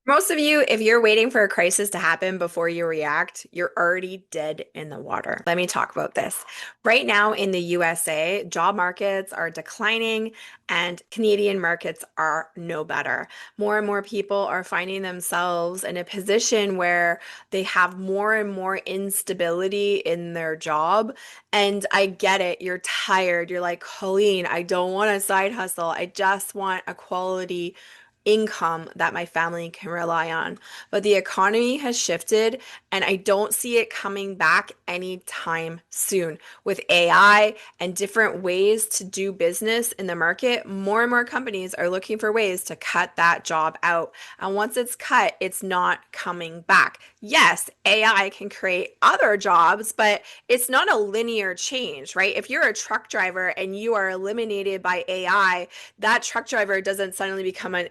Most of you, if you're waiting for a crisis to happen before you react, you're already dead in the water. Let me talk about this. Right now in the USA, job markets are declining and Canadian markets are no better. More and more people are finding themselves in a position where they have more and more instability in their job. And I get it. You're tired. You're like, Colleen, I don't want a side hustle. I just want a quality income that my family can rely on. But the economy has shifted and I don't see it coming back anytime soon. With AI and different ways to do business in the market, more and more companies are looking for ways to cut that job out. And once it's cut, it's not coming back. Yes, AI can create other jobs, but it's not a linear change, right? If you're a truck driver and you are eliminated by AI, that truck driver doesn't suddenly become an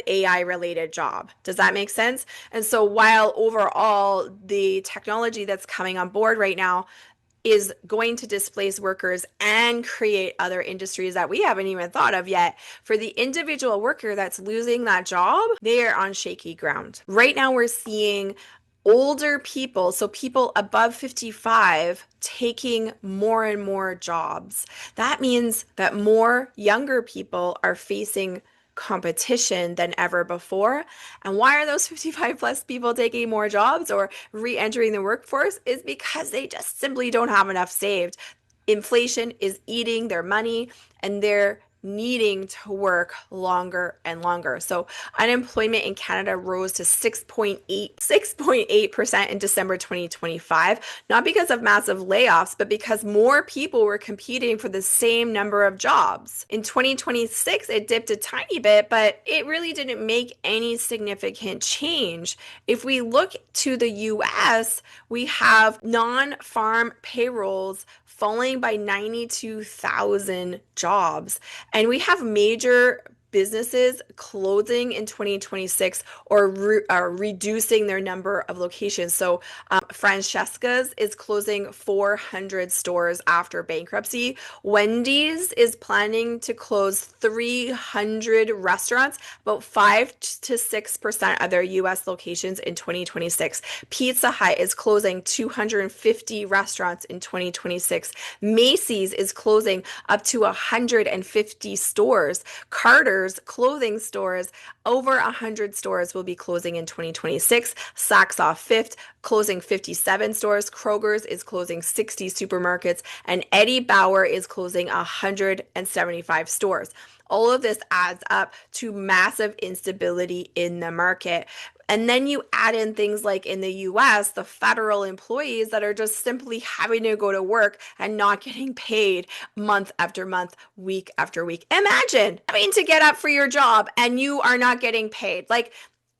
AI related job. Does that make sense? And so while overall the technology that's coming on board right now is going to displace workers and create other industries that we haven't even thought of yet, for the individual worker that's losing that job, they are on shaky ground. Right now we're seeing older people, so people above 55, taking more and more jobs. That means that more younger people are facing competition than ever before. And why are those 55 plus people taking more jobs or re-entering the workforce? Is because they just simply don't have enough saved. Inflation is eating their money and they're needing to work longer and longer. So unemployment in Canada rose to 6.8% in December 2025, not because of massive layoffs, but because more people were competing for the same number of jobs. In 2026, it dipped a tiny bit, but it really didn't make any significant change. If we look to the US, we have non-farm payrolls falling by 92,000 jobs. And we have major businesses closing in 2026 or reducing their number of locations. So Francesca's is closing 400 stores after bankruptcy. Wendy's is planning to close 300 restaurants, about 5 to 6% of their US locations in 2026. Pizza Hut is closing 250 restaurants in 2026. Macy's is closing up to 150 stores. Carter's clothing stores, over 100 stores will be closing in 2026. Saks Off Fifth closing 57 stores. Kroger's is closing 60 supermarkets. And Eddie Bauer is closing 175 stores. All of this adds up to massive instability in the market. And then you add in things like in the US, the federal employees that are just simply having to go to work and not getting paid month after month, week after week. Imagine having to get up for your job and you are not getting paid. Like,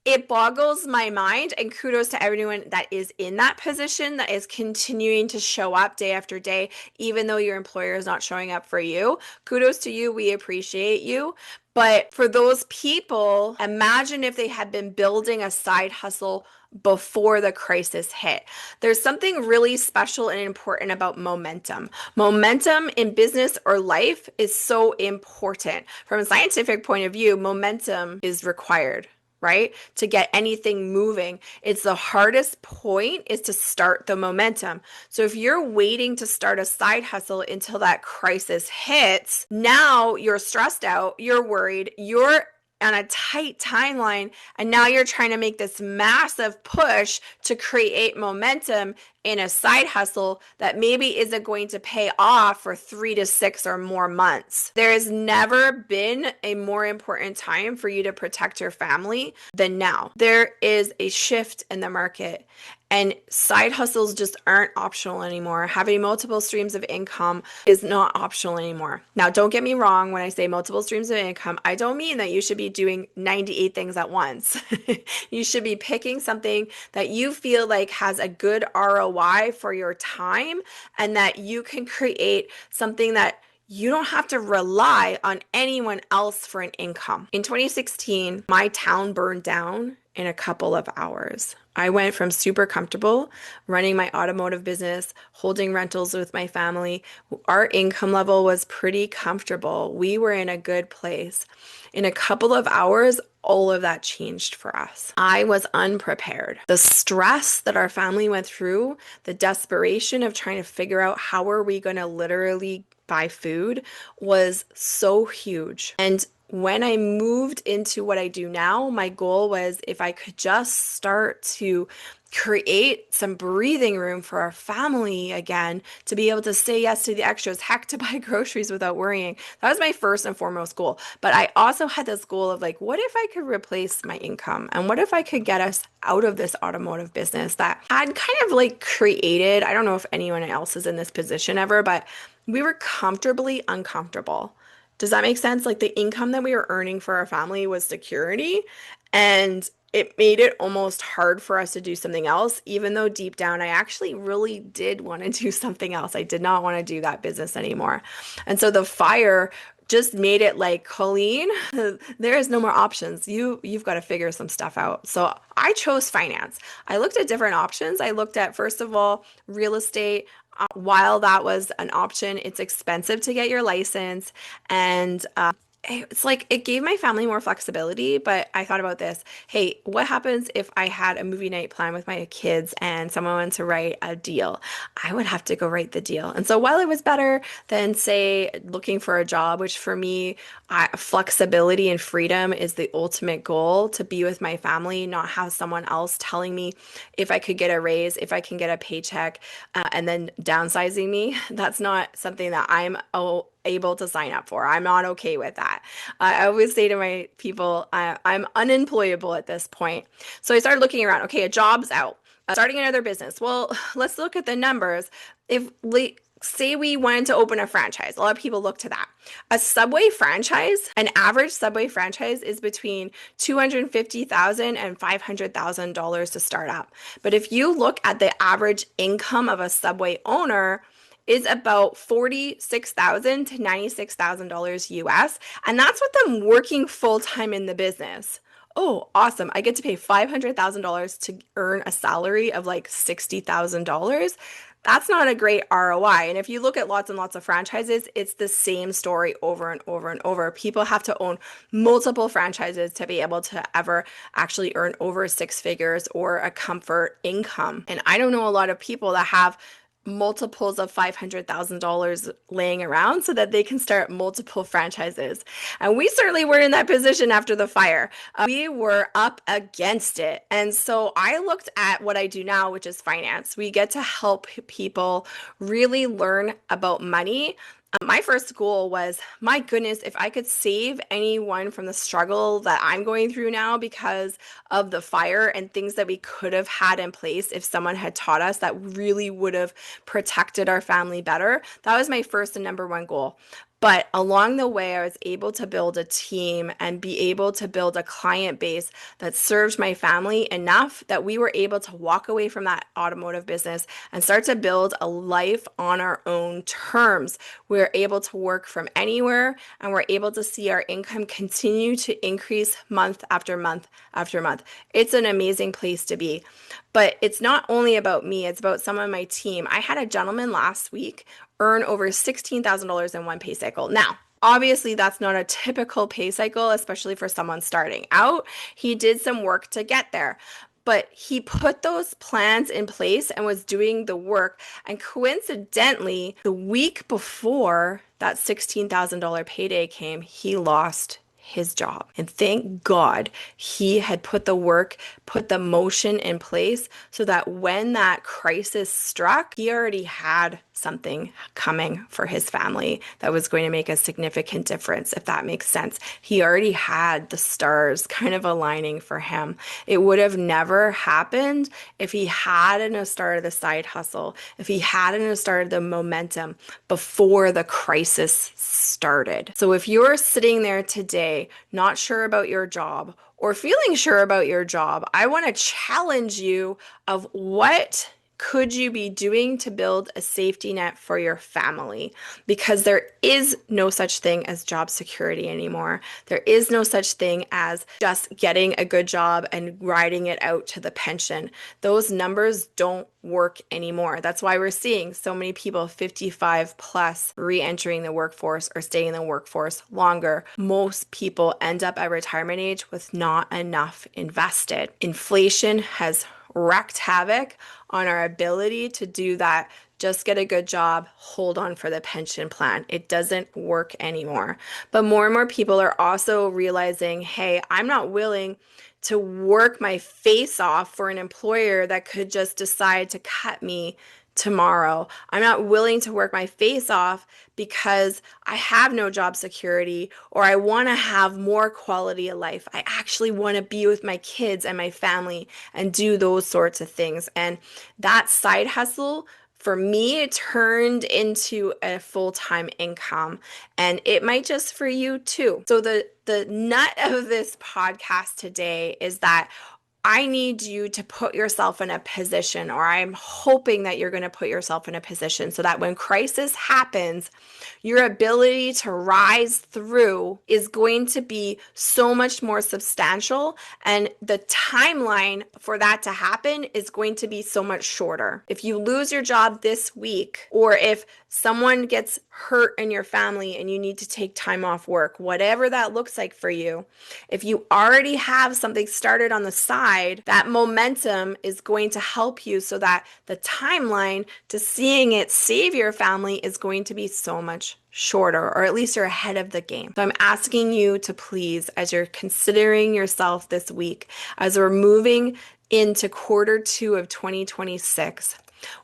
it boggles my mind, and kudos to everyone that is in that position that is continuing to show up day after day, even though your employer is not showing up for you. Kudos to you. We appreciate you. But for those people, imagine if they had been building a side hustle before the crisis hit. There's something really special and important about momentum. Momentum in business or life is so important. From a scientific point of view, momentum is required, right? To get anything moving. It's the hardest point is to start the momentum. So if you're waiting to start a side hustle until that crisis hits, now you're stressed out, you're worried, you're on a tight timeline, and now you're trying to make this massive push to create momentum in a side hustle that maybe isn't going to pay off for 3 to 6 or more months. There has never been a more important time for you to protect your family than now. There is a shift in the market. And side hustles just aren't optional anymore. Having multiple streams of income is not optional anymore. Now, don't get me wrong. When I say multiple streams of income, I don't mean that you should be doing 98 things at once. You should be picking something that you feel like has a good ROI for your time and that you can create something that you don't have to rely on anyone else for an income. In 2016, my town burned down in a couple of hours. I went from super comfortable running my automotive business, holding rentals with my family. Our income level was pretty comfortable. We were in a good place. In a couple of hours, all of that changed for us. I was unprepared. The stress that our family went through, the desperation of trying to figure out how are we going to literally buy food was so huge. And when I moved into what I do now, my goal was if I could just start to create some breathing room for our family again to be able to say yes to the extras, heck, to buy groceries without worrying. That was my first and foremost goal. But I also had this goal of like, what if I could replace my income? And what if I could get us out of this automotive business that had kind of like created, I don't know if anyone else is in this position ever, but we were comfortably uncomfortable. Does that make sense? Like the income that we were earning for our family was security, and it made it almost hard for us to do something else, even though deep down I actually really did want to do something else. I did not want to do that business anymore. And so the fire just made it like, Colleen, there is no more options. You've got to figure some stuff out. So I chose finance. I looked at different options. I looked at, first of all, real estate. While that was an option, it's expensive to get your license, and it's like it gave my family more flexibility. But I thought about this. Hey, what happens if I had a movie night plan with my kids and someone wanted to write a deal? I would have to go write the deal. And so while it was better than, say, looking for a job, which for me, flexibility and freedom is the ultimate goal, to be with my family, not have someone else telling me if I could get a raise, if I can get a paycheck, and then downsizing me. That's not something that I'm able to sign up for. I'm not okay with that. I always say to my people, I'm unemployable at this point. So I started looking around. Okay, a job's out. Starting another business. Well, let's look at the numbers. If say we wanted to open a franchise, a lot of people look to that. A Subway franchise, an average Subway franchise is between $250,000 and $500,000 to start up. But if you look at the average income of a Subway owner, is about $46,000 to $96,000 US. And that's with them working full time in the business. Oh, awesome. I get to pay $500,000 to earn a salary of like $60,000. That's not a great ROI. And if you look at lots and lots of franchises, it's the same story over and over and over. People have to own multiple franchises to be able to ever actually earn over six figures or a comfort income. And I don't know a lot of people that have multiples of $500,000 laying around so that they can start multiple franchises. And we certainly were in that position after the fire. We were up against it. And so I looked at what I do now, which is finance. We get to help people really learn about money. My first goal was, my goodness, if I could save anyone from the struggle that I'm going through now because of the fire and things that we could have had in place if someone had taught us, that really would have protected our family better. That was my first and number one goal. But along the way, I was able to build a team and be able to build a client base that served my family enough that we were able to walk away from that automotive business and start to build a life on our own terms. We're able to work from anywhere, and we're able to see our income continue to increase month after month after month. It's an amazing place to be. But it's not only about me, it's about some of my team. I had a gentleman last week earn over $16,000 in one pay cycle. Now, obviously, that's not a typical pay cycle, especially for someone starting out. He did some work to get there, but he put those plans in place and was doing the work. And coincidentally, the week before that $16,000 payday came, he lost his job. And thank God he had put the work, put the motion in place so that when that crisis struck, he already had something coming for his family that was going to make a significant difference, if that makes sense. He already had the stars kind of aligning for him. It would have never happened if he hadn't started the side hustle, if he hadn't started the momentum before the crisis started. So if you're sitting there today, not sure about your job or feeling sure about your job, I want to challenge you of what could you be doing to build a safety net for your family? Because there is no such thing as job security anymore. There is no such thing as just getting a good job and riding it out to the pension. Those numbers don't work anymore. That's why we're seeing so many people 55 plus re-entering the workforce or staying in the workforce longer. Most people end up at retirement age with not enough invested. Inflation has wreaked havoc on our ability to do that. Just get a good job, hold on for the pension plan. It doesn't work anymore. But more and more people are also realizing, hey, I'm not willing to work my face off for an employer that could just decide to cut me tomorrow. I'm not willing to work my face off because I have no job security or I want to have more quality of life. I actually want to be with my kids and my family and do those sorts of things. And that side hustle for me, it turned into a full-time income, and it might just for you too. So the nut of this podcast today is that I need you to put yourself in a position, or I'm hoping that you're going to put yourself in a position so that when crisis happens, your ability to rise through is going to be so much more substantial, and the timeline for that to happen is going to be so much shorter. If you lose your job this week, or if someone gets hurt in your family and you need to take time off work, whatever that looks like for you, if you already have something started on the side, that momentum is going to help you so that the timeline to seeing it save your family is going to be so much shorter, or at least you're ahead of the game. So I'm asking you to please, as you're considering yourself this week, as we're moving into Q2 of 2026,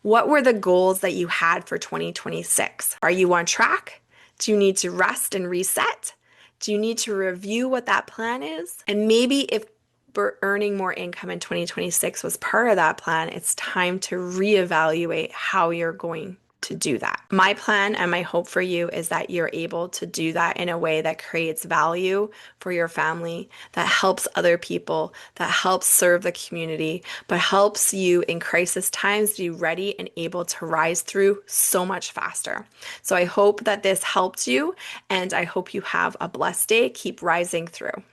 what were the goals that you had for 2026? Are you on track? Do you need to rest and reset? Do you need to review what that plan is? And maybe if earning more income in 2026 was part of that plan, it's time to reevaluate how you're going to do that. My plan and my hope for you is that you're able to do that in a way that creates value for your family, that helps other people, that helps serve the community, but helps you in crisis times be ready and able to rise through so much faster. So I hope that this helped you, and I hope you have a blessed day. Keep rising through.